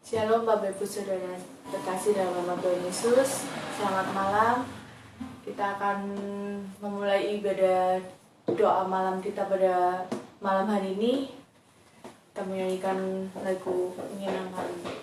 Shalom Bapak Ibu Saudara terkasih dalam nama Tuhan Yesus. Selamat malam. Kita akan memulai ibadah doa malam kita pada malam hari ini. Kita menyanyikan lagu menyenangkan.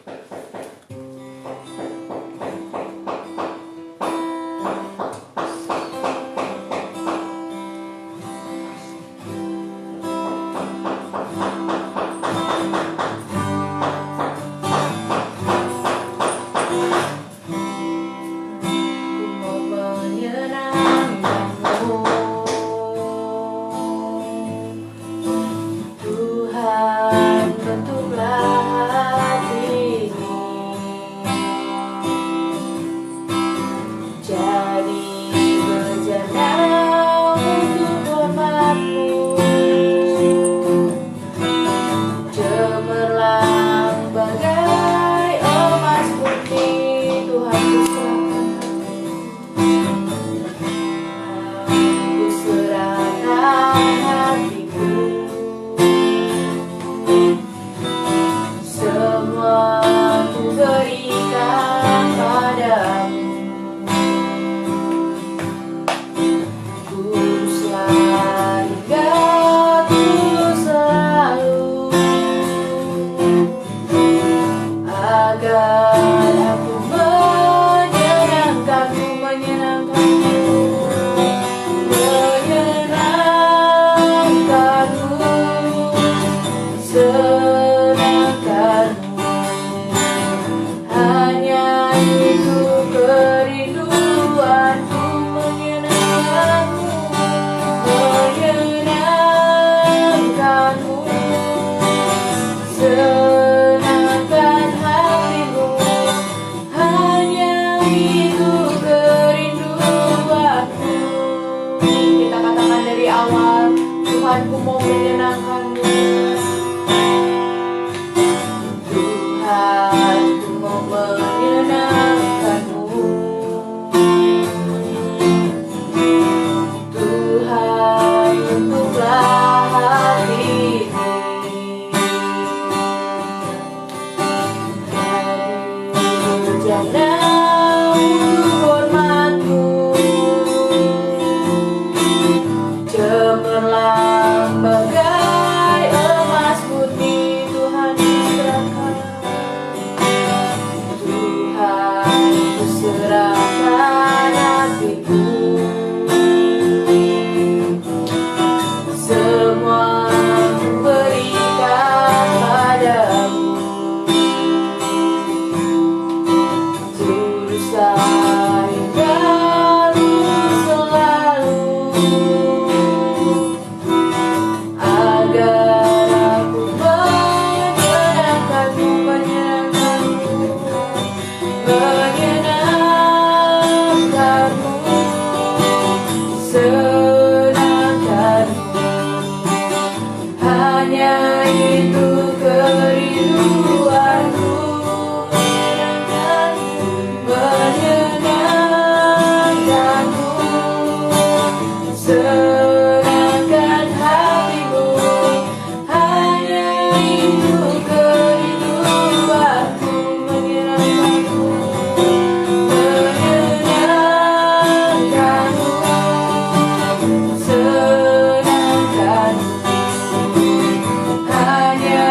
Tuhanku mau menyenangkanmu, Tuhanku mau menyenangkanmu, Tuhan untuklah hatiku, dari berjalan untuk hormatmu, cemerlang bagai emas putih. Tuhan serahkan, Tuhan ku serahkan hatiku, semua ku berikan padamu, tulus hingga selalu. Hanya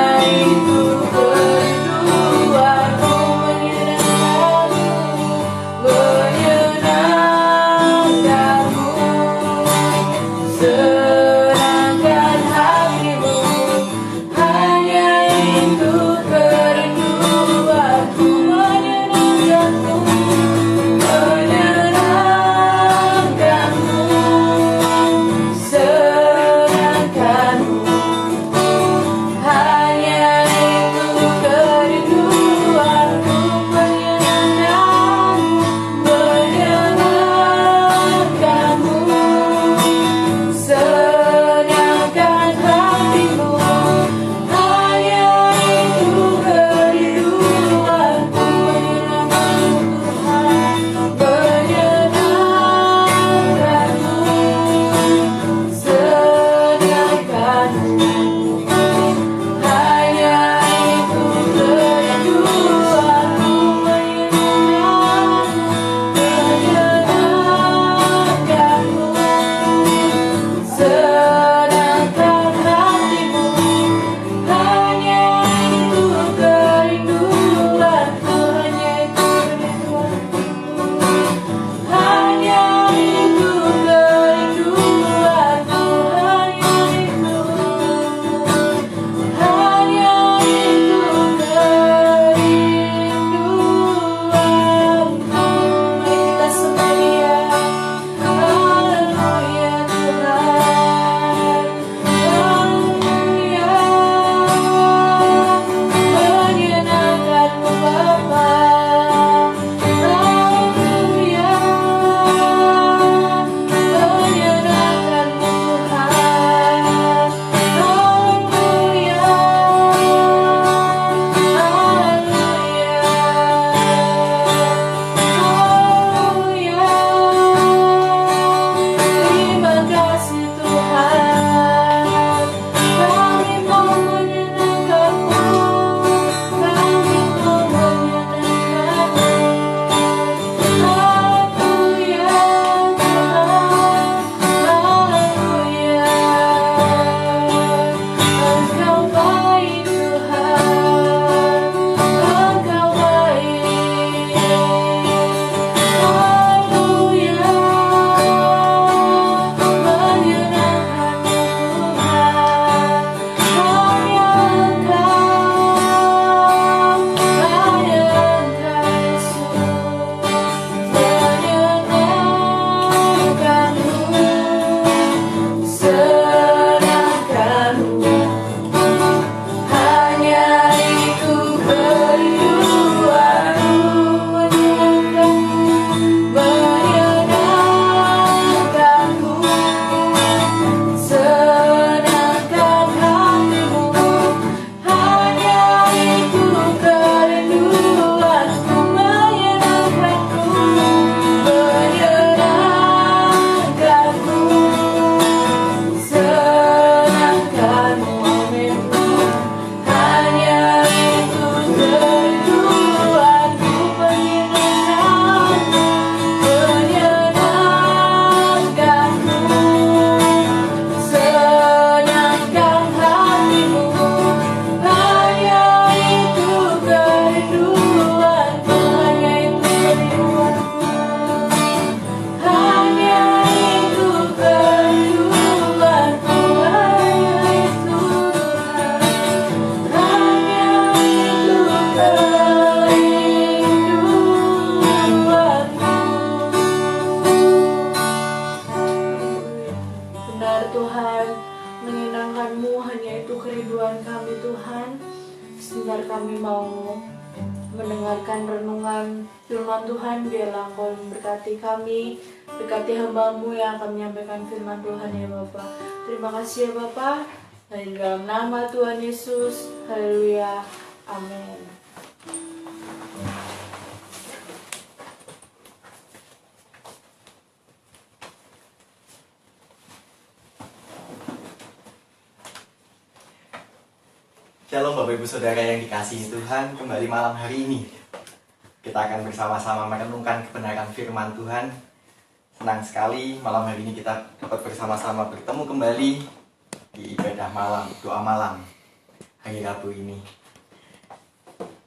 Tuhan kami Tuhan. Sebentar kami mau mendengarkan renungan firman Tuhan. Biarlah Engkau memberkati kami, berkati hamba-Mu yang akan menyampaikan firman Tuhan ya Bapa. Terima kasih ya Bapa. Dan dalam nama Tuhan Yesus, haleluya, amin. Shalom Bapak Ibu Saudara yang dikasihi Tuhan, kembali malam hari ini kita akan bersama-sama merenungkan kebenaran firman Tuhan. Senang sekali malam hari ini kita dapat bersama-sama bertemu kembali di ibadah malam, doa malam hari Rabu ini.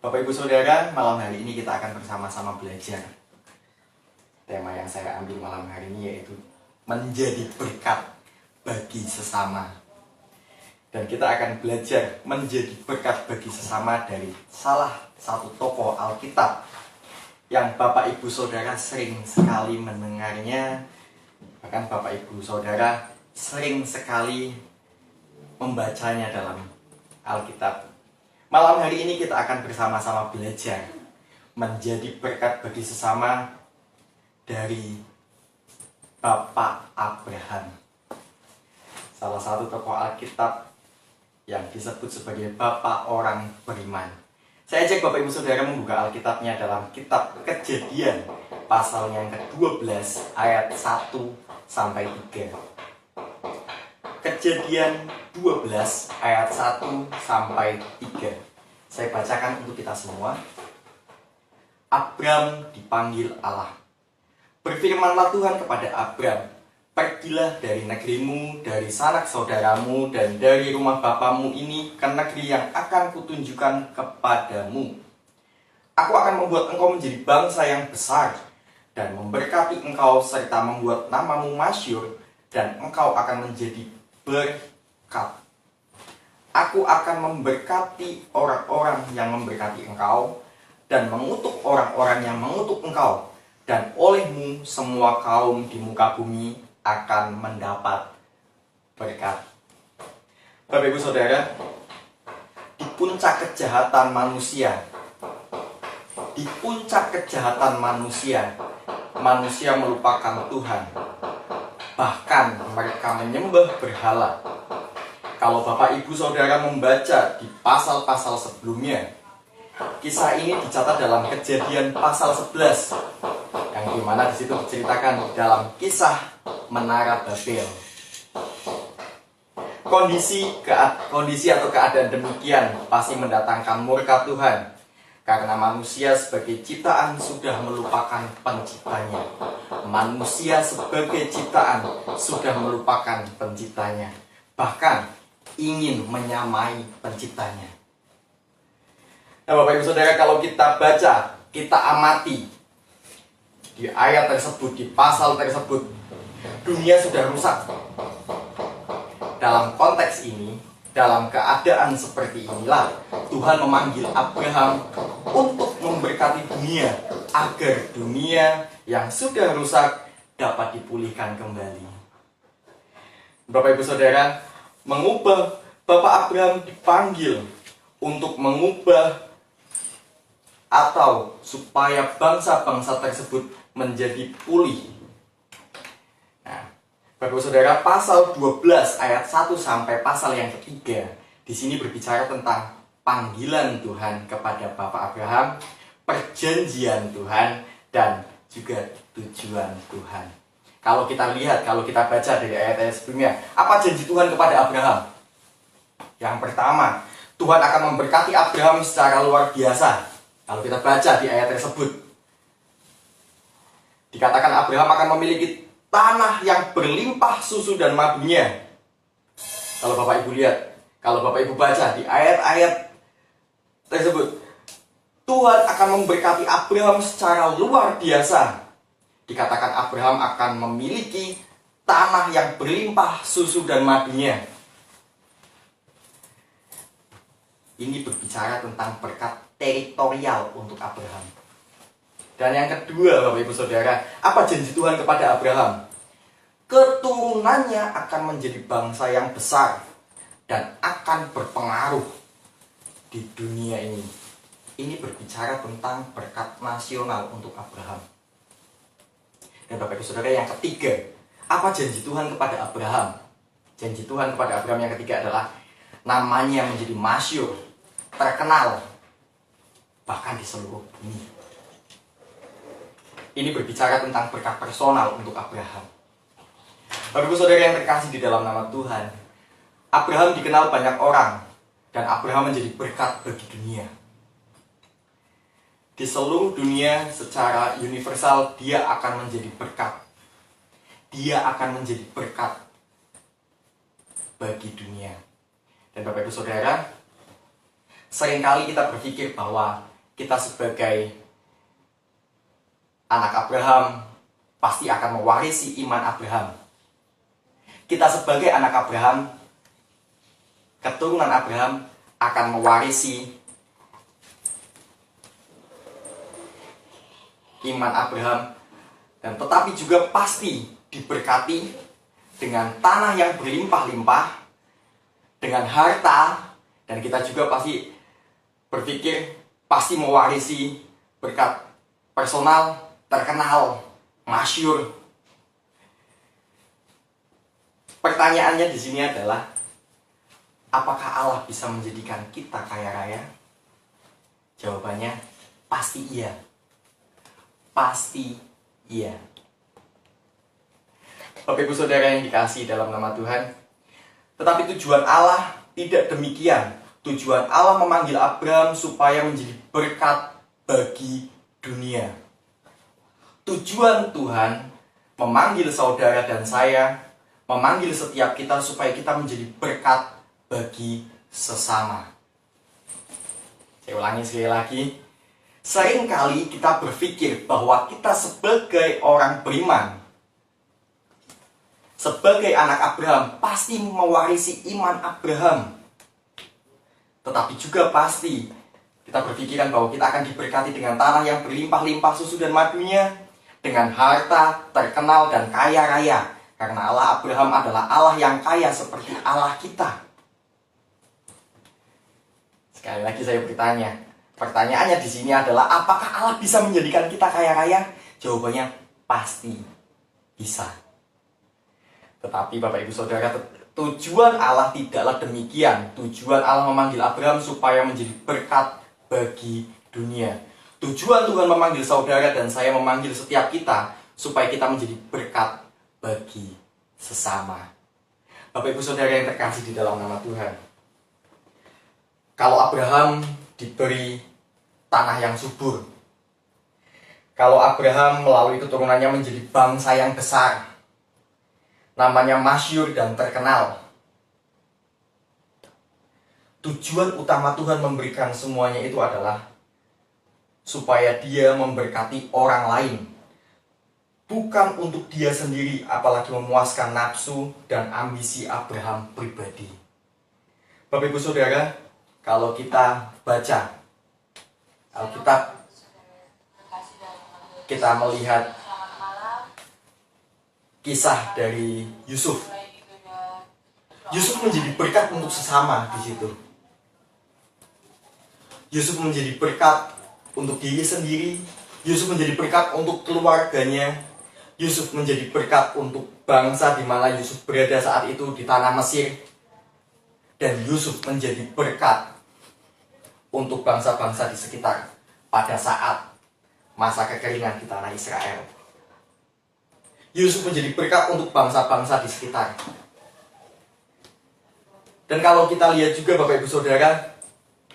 Bapak Ibu Saudara, malam hari ini kita akan bersama-sama belajar. Tema yang saya ambil malam hari ini yaitu menjadi berkat bagi sesama. Dan kita akan belajar menjadi berkat bagi sesama dari salah satu tokoh Alkitab yang Bapak Ibu Saudara sering sekali mendengarnya. Bahkan Bapak Ibu Saudara sering sekali membacanya dalam Alkitab. Malam hari ini kita akan bersama-sama belajar menjadi berkat bagi sesama dari Bapak Abraham, salah satu tokoh Alkitab yang disebut sebagai Bapak orang beriman. Saya ajak Bapak Ibu Saudara membuka Alkitabnya dalam kitab Kejadian pasal yang ke-12 ayat 1 sampai 3. Kejadian 12 ayat 1 sampai 3. Saya bacakan untuk kita semua. Abram dipanggil Allah. Berfirmanlah Tuhan kepada Abram, "Pergilah dari negerimu, dari sanak saudaramu, dan dari rumah bapamu ini ke negeri yang akan kutunjukkan kepadamu. Aku akan membuat engkau menjadi bangsa yang besar, dan memberkati engkau serta membuat namamu masyhur, dan engkau akan menjadi berkat. Aku akan memberkati orang-orang yang memberkati engkau, dan mengutuk orang-orang yang mengutuk engkau, dan olehmu semua kaum di muka bumi akan mendapat berkat." Bapak Ibu Saudara, di puncak kejahatan manusia, manusia melupakan Tuhan. Bahkan mereka menyembah berhala. Kalau Bapak Ibu Saudara membaca di pasal-pasal sebelumnya, kisah ini dicatat dalam Kejadian pasal 11, yang dimana disitu diceritakan dalam kisah Menara Babel. Kondisi atau keadaan demikian pasti mendatangkan murka Tuhan, karena manusia sebagai ciptaan sudah melupakan penciptanya. Manusia sebagai ciptaan sudah melupakan penciptanya, bahkan ingin menyamai penciptanya. Nah Bapak Ibu Saudara, kalau kita baca, kita amati di ayat tersebut, di pasal tersebut, dunia sudah rusak. Dalam konteks ini, dalam keadaan seperti inilah, Tuhan memanggil Abraham untuk memberkati dunia, agar dunia yang sudah rusak dapat dipulihkan kembali. Bapak Ibu Saudara, Bapak Abraham dipanggil untuk mengubah atau supaya bangsa-bangsa tersebut menjadi pulih. Bapak Ibu Saudara, pasal 12 ayat 1 sampai pasal yang ketiga di sini berbicara tentang panggilan Tuhan kepada Bapak Abraham, perjanjian Tuhan, dan juga tujuan Tuhan. Kalau kita baca dari ayat-ayat sebelumnya, apa janji Tuhan kepada Abraham? Yang pertama, Tuhan akan memberkati Abraham secara luar biasa. Kalau kita baca di ayat tersebut, dikatakan Abraham akan memiliki tanah yang berlimpah susu dan madunya. Kalau Bapak Ibu lihat, kalau Bapak Ibu baca di ayat-ayat tersebut, Tuhan akan memberkati Abraham secara luar biasa. Dikatakan Abraham akan memiliki tanah yang berlimpah susu dan madunya. Ini berbicara tentang berkat teritorial untuk Abraham. Dan yang kedua, Bapak Ibu Saudara, apa janji Tuhan kepada Abraham? Keturunannya akan menjadi bangsa yang besar, dan akan berpengaruh di dunia ini. Ini berbicara tentang berkat nasional untuk Abraham. Dan Bapak Ibu Saudara, yang ketiga, apa janji Tuhan kepada Abraham? Janji Tuhan kepada Abraham yang ketiga adalah namanya menjadi masyhur, terkenal, bahkan di seluruh bumi. Ini berbicara tentang berkat personal untuk Abraham. Bapak Ibu Saudara yang terkasih di dalam nama Tuhan, Abraham dikenal banyak orang, dan Abraham menjadi berkat bagi dunia. Di seluruh dunia secara universal, dia akan menjadi berkat. Dia akan menjadi berkat bagi dunia. Dan Bapak Ibu Saudara, seringkali kita berpikir bahwa kita sebagai anak Abraham pasti akan mewarisi iman Abraham. Kita sebagai anak Abraham, keturunan Abraham, akan mewarisi iman Abraham, dan tetapi juga pasti diberkati dengan tanah yang berlimpah-limpah, dengan harta, dan kita juga pasti berpikir pasti mewarisi berkat personal, terkenal, masyhur. Pertanyaannya di sini adalah, apakah Allah bisa menjadikan kita kaya raya? Jawabannya pasti iya. Pasti iya. Bapak Ibu Saudara yang dikasihi dalam nama Tuhan, tetapi tujuan Allah tidak demikian. Tujuan Allah memanggil Abraham supaya menjadi berkat bagi dunia. Tujuan Tuhan memanggil saudara dan saya, memanggil setiap kita supaya kita menjadi berkat bagi sesama. Saya ulangi sekali lagi. Seringkali kita berpikir bahwa kita sebagai orang beriman, sebagai anak Abraham, pasti mewarisi iman Abraham. Tetapi juga pasti kita berpikiran bahwa kita akan diberkati dengan tanah yang berlimpah-limpah susu dan madunya, dengan harta, terkenal, dan kaya raya. Karena Allah Abraham adalah Allah yang kaya seperti Allah kita. Sekali lagi saya bertanya, pertanyaannya di sini adalah, apakah Allah bisa menjadikan kita kaya raya? Jawabannya pasti bisa. Tetapi Bapak Ibu Saudara, tujuan Allah tidaklah demikian. Tujuan Allah memanggil Abraham supaya menjadi berkat bagi dunia. Tujuan Tuhan memanggil saudara dan saya, memanggil setiap kita supaya kita menjadi berkat bagi sesama. Bapak Ibu Saudara yang terkasih di dalam nama Tuhan, kalau Abraham diberi tanah yang subur, kalau Abraham melalui keturunannya menjadi bangsa yang besar, namanya masyhur dan terkenal, tujuan utama Tuhan memberikan semuanya itu adalah supaya dia memberkati orang lain, bukan untuk dia sendiri, apalagi memuaskan nafsu dan ambisi Abraham pribadi. Bapak Ibu Saudara, kalau kita baca Alkitab, kita melihat kisah dari Yusuf. Yusuf menjadi berkat untuk sesama di situ. Yusuf menjadi berkat untuk diri sendiri. Yusuf menjadi berkat untuk keluarganya. Yusuf menjadi berkat untuk bangsa di mana Yusuf berada saat itu di tanah Mesir. Dan Yusuf menjadi berkat untuk bangsa-bangsa di sekitar pada saat masa kekeringan di tanah Israel. Yusuf menjadi berkat untuk bangsa-bangsa di sekitar. Dan kalau kita lihat juga Bapak Ibu Saudara,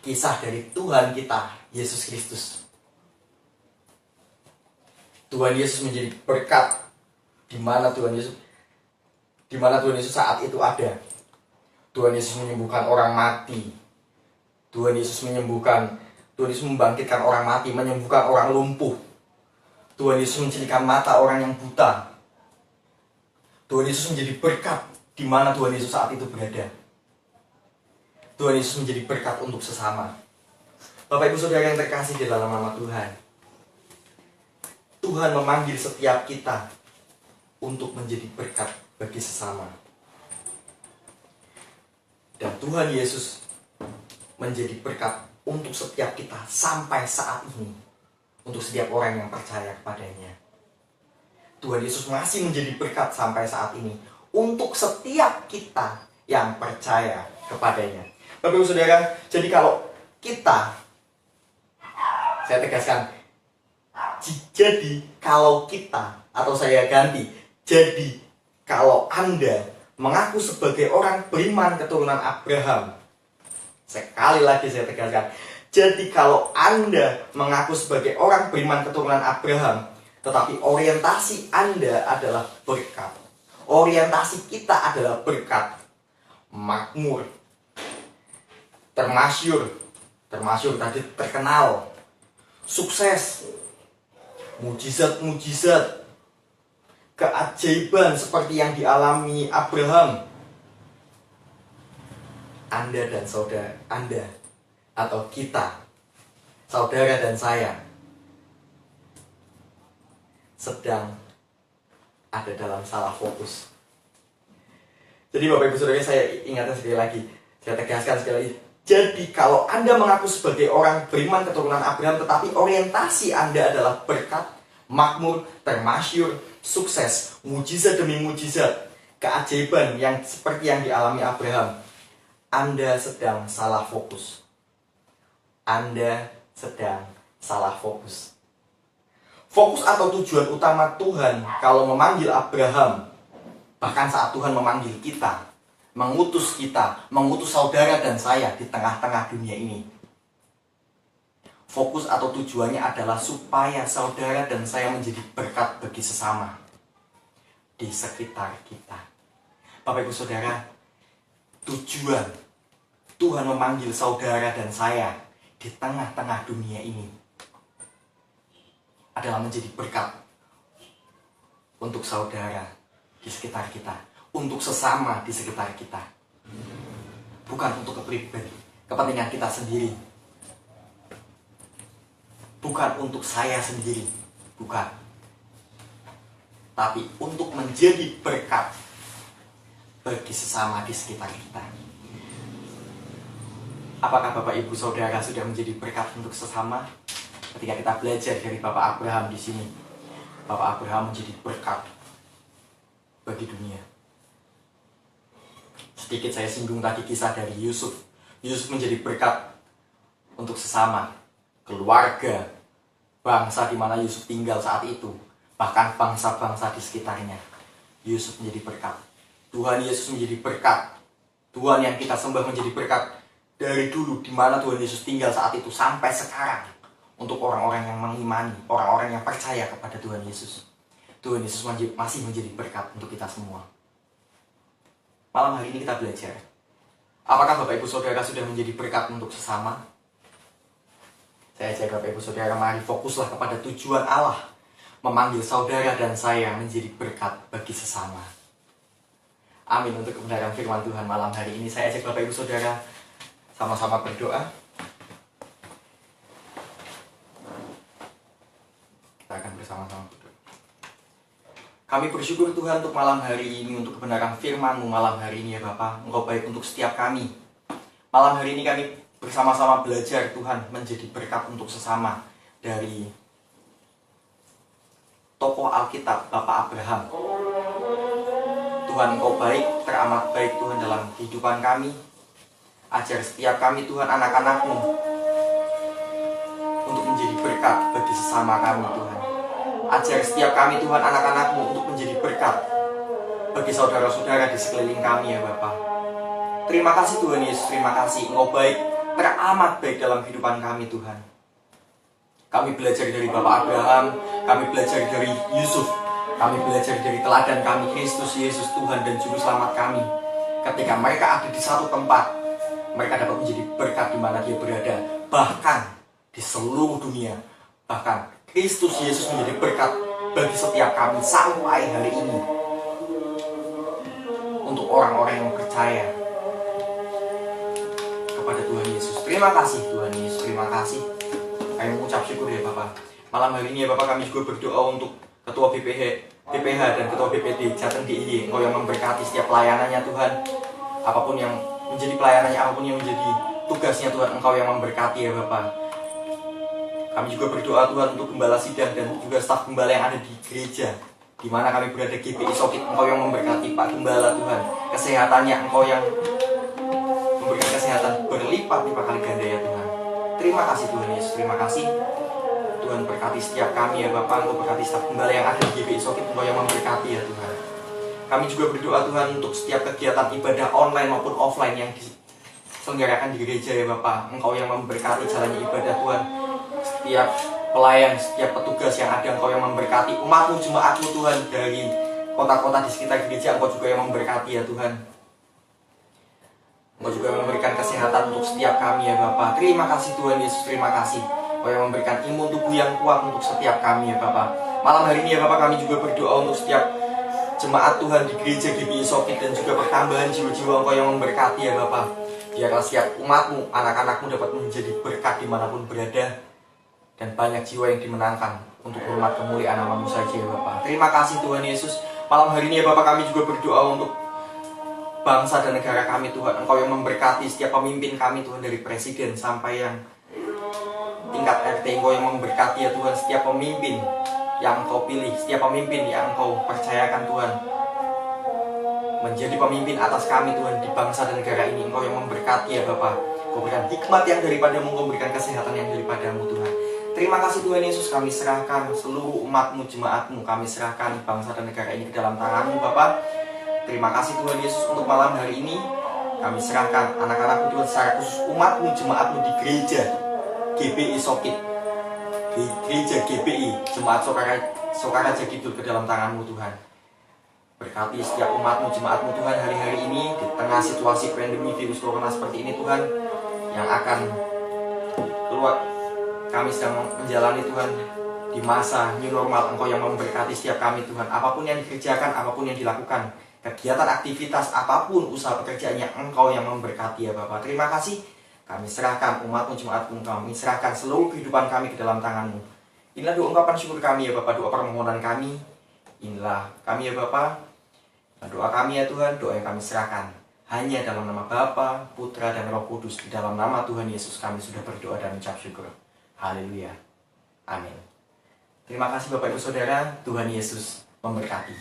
kisah dari Tuhan kita, Yesus Kristus. Tuhan Yesus menjadi berkat di mana Tuhan Yesus saat itu ada. Tuhan Yesus menyembuhkan orang mati. Tuhan Yesus membangkitkan orang mati, menyembuhkan orang lumpuh. Tuhan Yesus mencelikan mata orang yang buta. Tuhan Yesus menjadi berkat di mana Tuhan Yesus saat itu berada. Tuhan Yesus menjadi berkat untuk sesama. Bapak Ibu Saudara yang terkasih di dalam nama Tuhan, Tuhan memanggil setiap kita untuk menjadi berkat bagi sesama. Dan Tuhan Yesus menjadi berkat untuk setiap kita sampai saat ini. Untuk setiap orang yang percaya kepadanya. Tuhan Yesus masih menjadi berkat sampai saat ini. Untuk setiap kita yang percaya kepadanya. Bapak Ibu Saudara, jadi kalau kita, saya tegaskan, jadi kalau kita, atau saya ganti, jadi kalau Anda mengaku sebagai orang beriman keturunan Abraham. Sekali lagi saya tegaskan, jadi kalau Anda mengaku sebagai orang beriman keturunan Abraham, tetapi orientasi Anda adalah berkat, orientasi kita adalah berkat, makmur, termasyur tadi terkenal, sukses, mujizat-mujizat, keajaiban seperti yang dialami Abraham. Anda dan saudara Anda, atau kita, saudara dan saya, sedang ada dalam salah fokus. Jadi Bapak Ibu Saudara, saya ingatkan sekali lagi, saya tegaskan sekali lagi. Jadi kalau Anda mengaku sebagai orang beriman keturunan Abraham, tetapi orientasi Anda adalah berkat, makmur, termasyur, sukses, mujizat demi mujizat, keajaiban yang seperti yang dialami Abraham, Anda sedang salah fokus. Anda sedang salah fokus. Fokus atau tujuan utama Tuhan kalau memanggil Abraham, bahkan saat Tuhan memanggil kita, mengutus saudara dan saya di tengah-tengah dunia ini. Fokus atau tujuannya adalah supaya saudara dan saya menjadi berkat bagi sesama di sekitar kita. Bapak Ibu Saudara, tujuan Tuhan memanggil saudara dan saya di tengah-tengah dunia ini adalah menjadi berkat untuk saudara di sekitar kita, untuk sesama di sekitar kita. Bukan untuk kepentingan kita sendiri. Bukan untuk saya sendiri, bukan. Tapi untuk menjadi berkat bagi sesama di sekitar kita. Apakah Bapak Ibu Saudara sudah menjadi berkat untuk sesama? Ketika kita belajar dari Bapak Abraham di sini, Bapak Abraham menjadi berkat bagi dunia. Sedikit saya singgung tadi kisah dari Yusuf. Yusuf menjadi berkat untuk sesama, keluarga, bangsa di mana Yusuf tinggal saat itu, bahkan bangsa-bangsa di sekitarnya. Yusuf menjadi berkat. Tuhan Yesus menjadi berkat. Tuhan yang kita sembah menjadi berkat dari dulu di mana Tuhan Yesus tinggal saat itu sampai sekarang. Untuk orang-orang yang mengimani, orang-orang yang percaya kepada Tuhan Yesus. Tuhan Yesus masih menjadi berkat untuk kita semua. Malam hari ini kita belajar. Apakah Bapak Ibu Saudara sudah menjadi berkat untuk sesama? Saya ajak Bapak Ibu Saudara, mari fokuslah kepada tujuan Allah memanggil saudara dan saya menjadi berkat bagi sesama. Amin. Untuk kebenaran firman Tuhan malam hari ini, saya ajak Bapak Ibu Saudara sama-sama berdoa. Kita akan bersama-sama berdoa. Kami bersyukur Tuhan untuk malam hari ini, untuk kebenaran firman-Mu malam hari ini ya Bapak. Engkau baik untuk setiap kami. Malam hari ini kami bersama-sama belajar Tuhan menjadi berkat untuk sesama dari tokoh Alkitab Bapak Abraham. Tuhan Engkau baik, teramat baik Tuhan dalam kehidupan kami. Ajar setiap kami Tuhan anak-anak-Mu untuk menjadi berkat bagi sesama kami Tuhan. Ajar setiap kami Tuhan anak-anak-Mu untuk menjadi berkat bagi saudara-saudara di sekeliling kami ya Bapa. Terima kasih Tuhan Yesus, terima kasih Engkau baik, teramat baik dalam kehidupan kami Tuhan. Kami belajar dari Bapak Abraham, kami belajar dari Yusuf, kami belajar dari teladan kami Kristus Yesus Tuhan dan Juru Selamat kami. Ketika mereka ada di satu tempat, mereka dapat menjadi berkat di mana dia berada, bahkan di seluruh dunia. Bahkan Kristus Yesus menjadi berkat bagi setiap kami sampai hari ini. Untuk orang-orang yang percaya kepada Tuhan Yesus. Terima kasih Tuhan Yesus, terima kasih. Kami mengucap syukur ya Bapak. Malam hari ini ya Bapak, kami juga berdoa untuk Ketua BPH dan Ketua BPD Jateng DIY. Engkau yang memberkati setiap pelayanannya Tuhan. Apapun yang menjadi pelayanannya, apapun yang menjadi tugasnya Tuhan, Engkau yang memberkati ya Bapa. Kami juga berdoa Tuhan untuk gembala sidang dan juga staf gembala yang ada di gereja di mana kami berada, GPI Sokit. Engkau yang memberkati Pak Gembala Tuhan, kesehatannya Engkau yang memberikan kesehatan berlipat-lipat kali ganda ya Tuhan. Terima kasih Tuhan Yesus, terima kasih Tuhan, berkati setiap kami ya Bapak. Engkau berkati staf gembala yang ada di GPI Sokit, Engkau yang memberkati ya Tuhan. Kami juga berdoa Tuhan untuk setiap kegiatan ibadah online maupun offline yang diselenggarakan di gereja ya Bapak. Engkau yang memberkati jalannya ibadah Tuhan. Setiap pelayan, setiap petugas yang ada, Engkau yang memberkati umat-Mu, jemaat-Mu Tuhan, dari kota-kota di sekitar gereja. Engkau juga yang memberkati ya Tuhan. Engkau juga memberikan kesehatan untuk setiap kami ya Bapak. Terima kasih Tuhan Yesus, terima kasih. Engkau yang memberikan imun tubuh yang kuat untuk setiap kami ya Bapak. Malam hari ini ya Bapak, kami juga berdoa untuk setiap jemaat Tuhan di gereja GPI Sokit dan juga pertambahan jiwa-jiwa Engkau yang memberkati ya Bapak. Biarlah setiap umat-Mu, anak-anak-Mu dapat menjadi berkat dimanapun berada, dan banyak jiwa yang dimenangkan untuk hormat kemuliaan nama-Mu saja ya Bapak. Terima kasih Tuhan Yesus. Malam hari ini ya Bapak, kami juga berdoa untuk bangsa dan negara kami Tuhan. Engkau yang memberkati setiap pemimpin kami Tuhan, dari presiden sampai yang tingkat RT. Engkau yang memberkati ya Tuhan setiap pemimpin yang Engkau pilih, setiap pemimpin yang Engkau percayakan Tuhan menjadi pemimpin atas kami Tuhan di bangsa dan negara ini. Engkau yang memberkati ya Bapak. Engkau berikan hikmat yang daripada-Mu, Engkau berikan kesehatan yang daripada-Mu Tuhan. Terima kasih Tuhan Yesus, kami serahkan seluruh umat-Mu, jemaat-Mu, kami serahkan bangsa dan negara ini ke dalam tangan-Mu Bapak. Terima kasih Tuhan Yesus untuk malam hari ini. Kami serahkan anak-anak-Mu Tuhan, secara khusus umat-Mu, jemaat-Mu di gereja GPI Sokit, di gereja GPI Jemaat Sokaraja Kidul, ke dalam tangan-Mu Tuhan. Berkati setiap umat-Mu, jemaat-Mu Tuhan hari-hari ini di tengah situasi pandemi virus corona seperti ini Tuhan, yang akan keluar. Kami sedang menjalani Tuhan di masa new normal. Engkau yang memberkati setiap kami Tuhan. Apapun yang dikerjakan, apapun yang dilakukan, kegiatan, aktivitas, apapun usaha pekerjaannya, Engkau yang memberkati ya Bapak. Terima kasih. Kami serahkan umat-Mu, jemaat-Mu, kami serahkan seluruh kehidupan kami ke dalam tangan-Mu. Inilah doa ungkapan syukur kami ya Bapak, doa permohonan kami. Inilah kami ya Bapak, doa kami ya Tuhan, doa yang kami serahkan hanya dalam nama Bapa, Putra, dan Roh Kudus. Di dalam nama Tuhan Yesus kami sudah berdoa dan mengucap syukur. Haleluya. Amin. Terima kasih Bapak Ibu Saudara. Tuhan Yesus memberkati.